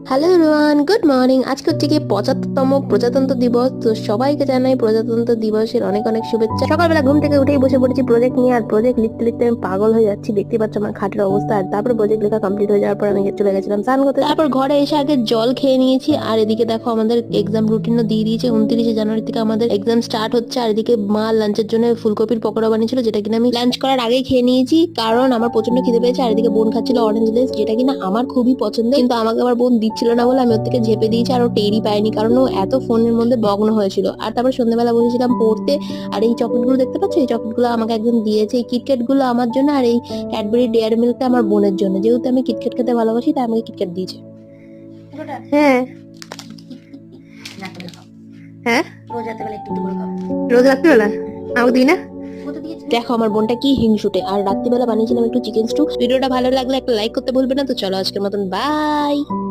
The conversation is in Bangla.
Hello everyone, good morning. আজকে হচ্ছে কি ৭৫তম প্রজাতন্ত্র দিবস। তো সবাইকে জানাই প্রজাতন্ত্র দিবসের অনেক অনেক শুভেচ্ছা। সকালবেলা ঘুম থেকে উঠেই বসে পড়েছি প্রজেক্ট নিয়ে, আর প্রজেক্ট লিখতে লিখতে আমি পাগল হয়ে যাচ্ছি। দেখতে পাচ্ছ আমার খাটের অবস্থা। আর তারপর প্রজেক্ট লেখা কমপ্লিট হয়ে যাওয়ার পর আমি চলে গেছিলাম স্নান করতে। তারপর ঘরে এসে আগে জল খেয়ে নিয়েছি। আর এদিকে দেখো আমাদের এক্সাম রুটিনও দিয়ে দিয়েছে, 29শে জানুয়ারি থেকে আমাদের এক্সাম স্টার্ট হচ্ছে। আর এদিকে মা লাঞ্চের জন্য ফুলকপির পকোড়া বানিয়েছিল, যেটা কিনা আমি লাঞ্চ করার আগেই খেয়ে নিয়েছি, কারণ আমার প্রচন্ড খিদে পেয়েছে। আর এদিকে বোন খাচ্ছিল অরেঞ্জ লেস, যেটা কিনা আমার খুবই পছন্দ, কিন্তু আমাকে আমার বোন দিচ্ছিল না বলে আমি ওর থেকে ঝেপে দিয়েছি। আর ও টেরই পায়নি, কারণ ও এত ফোনের মধ্যে মগ্ন হয়েছিল। আর তারপর সন্ধ্যাবেলা বসেছিলাম পড়তে। আর এই চকলেটগুলো দেখতে পাচ্ছ, এই চকলেটগুলো আমাকে একজন দিয়েছে। এই কিটক্যাট গুলো আমার জন্য, আর এই ক্যাডবেরি ডেয়ারি মিল্কটা আমার বোনের জন্য। যেহেতু আমি কিটক্যাট খেতে ভালোবাসি, তাই আমাকে কিটক্যাট দিয়েছে। হ্যাঁ হ্যাঁ, রোজ রাত্রেবেলা একটু করে খাও। রোজ রাত্রেবেলা আমাকে দিই না? দেখো আমার বোনটা কি হিংসুটে। আর রাত্রিবেলা বানিয়েছিলাম একটু চিকেন স্টু। ভিডিওটা ভালো লাগলে একটা লাইক করতে ভুলবে না। তো চলো আজকের মতন বাই।